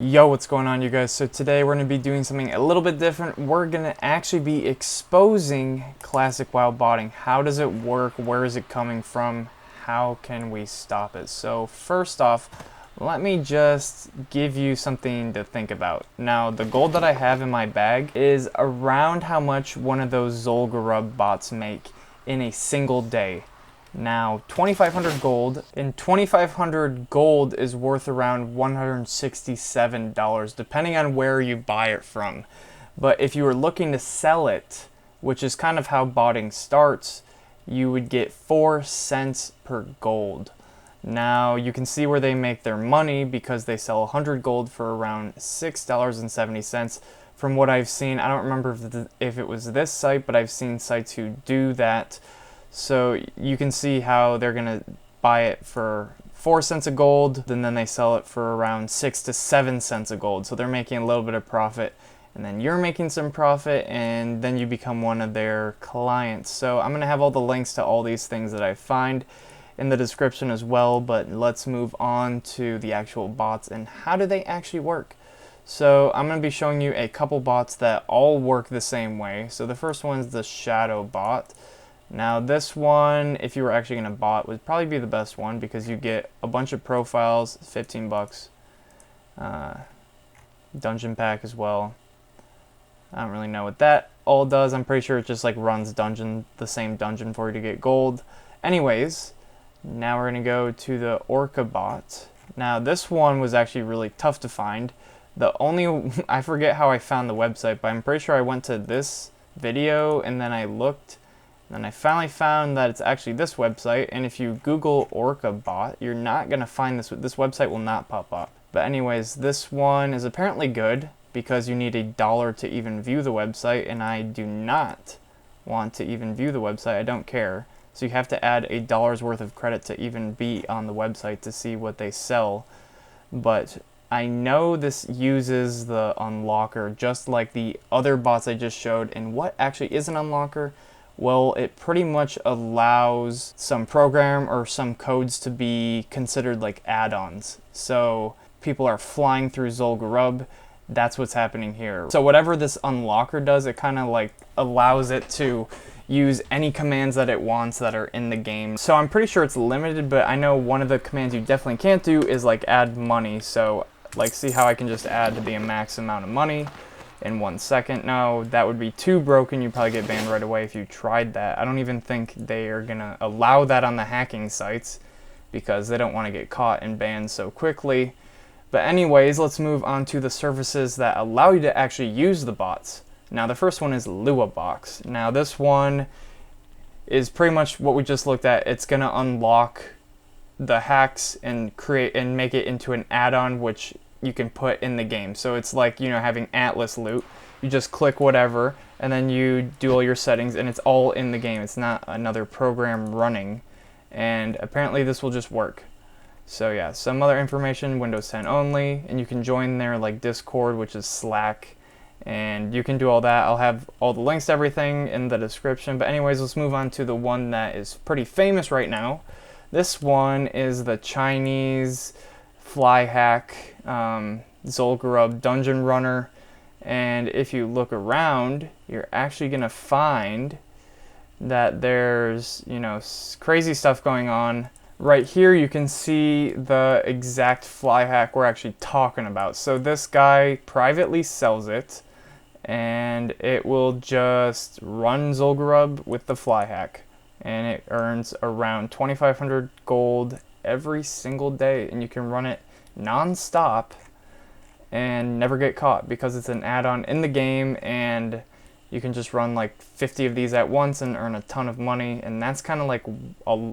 Yo, what's going on, you guys? So today we're going to be doing something a little bit different. We're going to actually be exposing classic WoW botting. How does it work? Where is it coming from? How can we stop it? So first off, let me just give you something to think about. Now, the gold that I have in my bag is around how much one of those Zul'Gurub bots make in a single day. Now, 2,500 gold, and 2,500 gold is worth around $167, depending on where you buy it from. But if you were looking to sell it, which is kind of how botting starts, you would get 4 cents per gold. Now, you can see where they make their money because they sell 100 gold for around $6.70. From what I've seen, I don't remember if it was this site, but I've seen sites who do that. So you can see how they're gonna buy it for 4 cents a gold, and then they sell it for around 6 to 7 cents a gold. So they're making a little bit of profit, and then you're making some profit, and then you become one of their clients. So I'm gonna have all the links to all these things that I find in the description as well, but let's move on to the actual bots and how do they actually work. So I'm going to be showing you a couple bots that all work the same way. So the first one is the Shadow bot. Now this one, if you were actually going to bot, would probably be the best one because you get a bunch of profiles, 15 bucks, dungeon pack as well. I don't really know what that all does. I'm pretty sure it just like runs the same dungeon for you to get gold. Anyways, now we're going to go to the Orca bot. Now this one was actually really tough to find. I forget how I found the website, but I'm pretty sure I went to this video and then I looked. And I finally found that it's actually this website, and if you Google Orca bot, you're not going to find this website will not pop up. But anyways, this one is apparently good because you need $1 to even view the website, and I do not want to even view the website. I don't care. So you have to add $1 worth of credit to even be on the website to see what they sell. But I know this uses the unlocker just like the other bots I just showed, and what actually is an unlocker? Well, it pretty much allows some program or some codes to be considered like add-ons. So people are flying through Zul'Gurub. That's what's happening here. So whatever this unlocker does, it kind of like allows it to use any commands that it wants that are in the game. So I'm pretty sure it's limited, but I know one of the commands you definitely can't do is like add money. So like see how I can just add the max amount of money in 1 second. No, that would be too broken. You'd probably get banned right away if you tried that. I don't even think they are gonna allow that on the hacking sites because they don't want to get caught and banned so quickly. But anyways, let's move on to the services that allow you to actually use the bots. Now the first one is Luabox. Now this one is pretty much what we just looked at. It's gonna unlock the hacks and create and make it into an add-on which you can put in the game. So it's like, you know, having Atlas loot. You just click whatever and then you do all your settings and it's all in the game. It's not another program running, and apparently this will just work. So yeah, some other information, Windows 10 only, and you can join their like Discord, which is Slack, and you can do all that. I'll have all the links to everything in the description. But anyways, let's move on to the one that is pretty famous right now. This one is the Chinese fly hack Zul'Gurub dungeon runner, and if you look around, you're actually gonna find that there's, you know, crazy stuff going on. Right here you can see the exact fly hack we're actually talking about. So this guy privately sells it, and it will just run Zul'Gurub with the fly hack, and it earns around 2,500 gold every single day, and you can run it non-stop and never get caught because it's an add-on in the game, and you can just run like 50 of these at once and earn a ton of money. And that's kind of like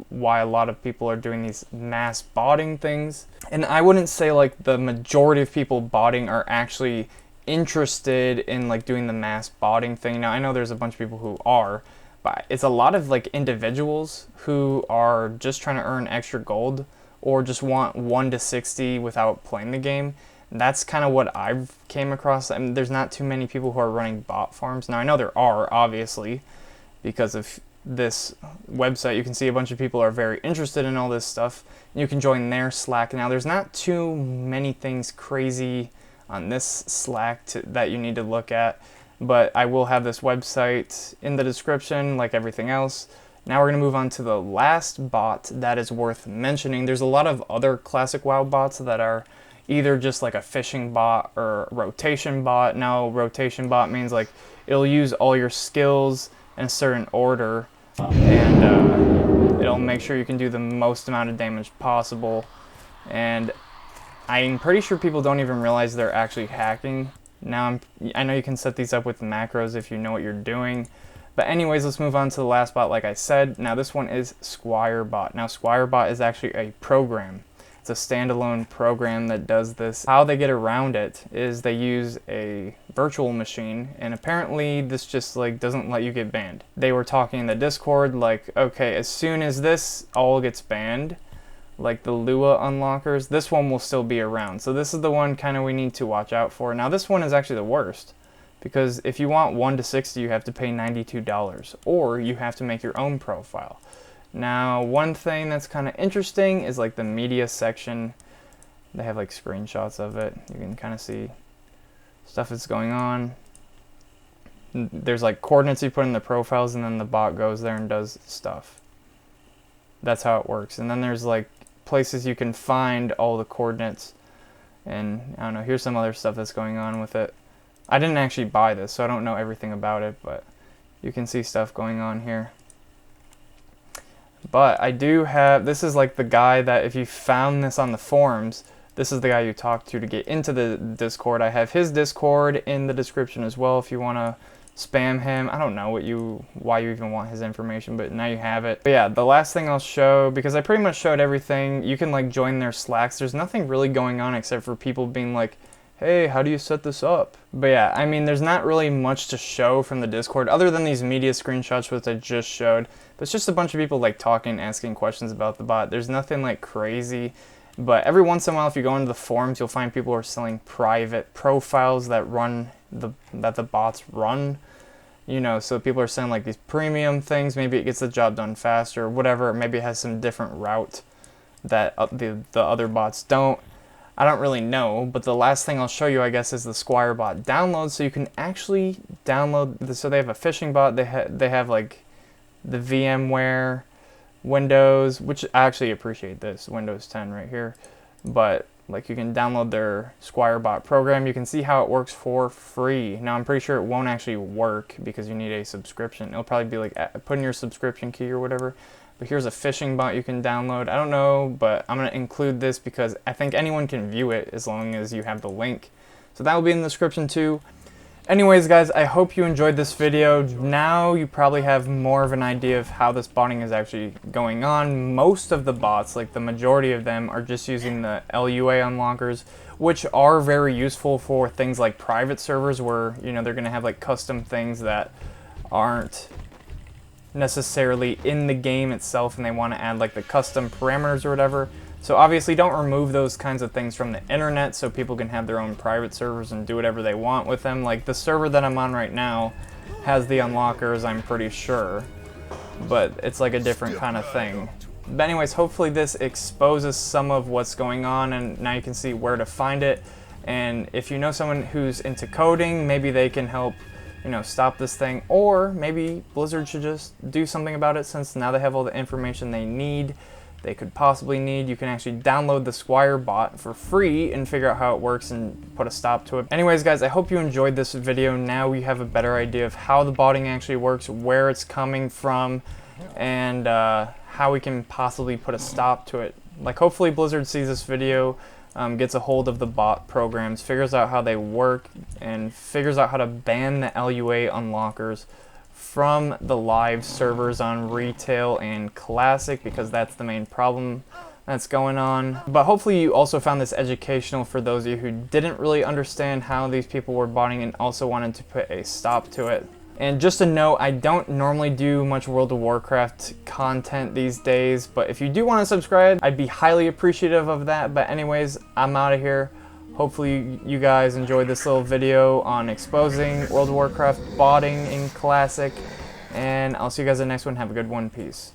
why a lot of people are doing these mass botting things. And I wouldn't say like the majority of people botting are actually interested in like doing the mass botting thing. Now I know there's a bunch of people who are, but it's a lot of like individuals who are just trying to earn extra gold or just want 1 to 60 without playing the game. That's kind of what I've came across. I mean, there's not too many people who are running bot farms. Now I know there are, obviously, because of this website. You can see a bunch of people are very interested in all this stuff. You can join their Slack. Now there's not too many things crazy on this Slack that you need to look at. But I will have this website in the description like everything else. Now we're going to move on to the last bot that is worth mentioning. There's a lot of other classic WoW bots that are either just like a fishing bot or rotation bot. Now rotation bot means like it'll use all your skills in a certain order, and it'll make sure you can do the most amount of damage possible. And I'm pretty sure people don't even realize they're actually hacking. Now I know you can set these up with macros if you know what you're doing. But anyways, let's move on to the last bot like I said. Now this one is SquireBot. Now SquireBot is actually a program. It's a standalone program that does this. How they get around it is they use a virtual machine, and apparently this just like doesn't let you get banned. They were talking in the Discord like, okay, as soon as this all gets banned, like the Lua unlockers, this one will still be around. So this is the one kind of we need to watch out for. Now this one is actually the worst, because if you want 1 to 60, you have to pay $92, or you have to make your own profile. Now, one thing that's kind of interesting is like the media section. They have like screenshots of it. You can kind of see stuff that's going on. There's like coordinates you put in the profiles, and then the bot goes there and does stuff. That's how it works. And then there's like places you can find all the coordinates. And I don't know, here's some other stuff that's going on with it. I didn't actually buy this, so I don't know everything about it, but you can see stuff going on here. But I do have, this is like the guy that if you found this on the forums, this is the guy you talk to get into the Discord. I have his Discord in the description as well if you want to spam him. I don't know why you even want his information, but now you have it. But yeah, the last thing I'll show, because I pretty much showed everything, you can like join their Slacks. There's nothing really going on except for people being like, hey, how do you set this up? But yeah, I mean, there's not really much to show from the Discord other than these media screenshots which I just showed. But it's just a bunch of people like talking, asking questions about the bot. There's nothing like crazy. But every once in a while, if you go into the forums, you'll find people are selling private profiles that the bots run. You know, so people are selling like these premium things. Maybe it gets the job done faster or whatever. Maybe it has some different route that the other bots don't. I don't really know, but the last thing I'll show you, I guess, is the SquireBot download. So you can actually download, so they have a phishing bot, they have like the VMware, Windows, which I actually appreciate this, Windows 10 right here. But like you can download their SquireBot program. You can see how it works for free. Now I'm pretty sure it won't actually work because you need a subscription. It'll probably be like put in your subscription key or whatever. But here's a phishing bot you can download. I don't know, but I'm going to include this because I think anyone can view it as long as you have the link. So that will be in the description too. Anyways, guys, I hope you enjoyed this video. Now you probably have more of an idea of how this botting is actually going on. Most of the bots, like the majority of them, are just using the LUA unlockers, which are very useful for things like private servers where, you know, they're going to have like custom things that aren't necessarily in the game itself, and they want to add like the custom parameters or whatever. So obviously don't remove those kinds of things from the internet so people can have their own private servers and do whatever they want with them. Like the server that I'm on right now has the unlockers, I'm pretty sure, but it's like a different kind of thing. But anyways, hopefully this exposes some of what's going on, and now you can see where to find it. And if you know someone who's into coding, maybe they can help, you know, stop this thing, or maybe Blizzard should just do something about it since now they have all the information they could possibly need. You can actually download the SquireBot for free and figure out how it works and put a stop to it. Anyways, guys, I hope you enjoyed this video. Now we have a better idea of how the botting actually works, where it's coming from, and how we can possibly put a stop to it. Like hopefully Blizzard sees this video, gets a hold of the bot programs, figures out how they work, and figures out how to ban the LUA unlockers from the live servers on retail and classic, because that's the main problem that's going on. But hopefully you also found this educational for those of you who didn't really understand how these people were botting and also wanted to put a stop to it. And just a note, I don't normally do much World of Warcraft content these days, but if you do want to subscribe, I'd be highly appreciative of that. But anyways, I'm out of here. Hopefully you guys enjoyed this little video on exposing World of Warcraft botting in Classic, and I'll see you guys in the next one. Have a good one. Peace.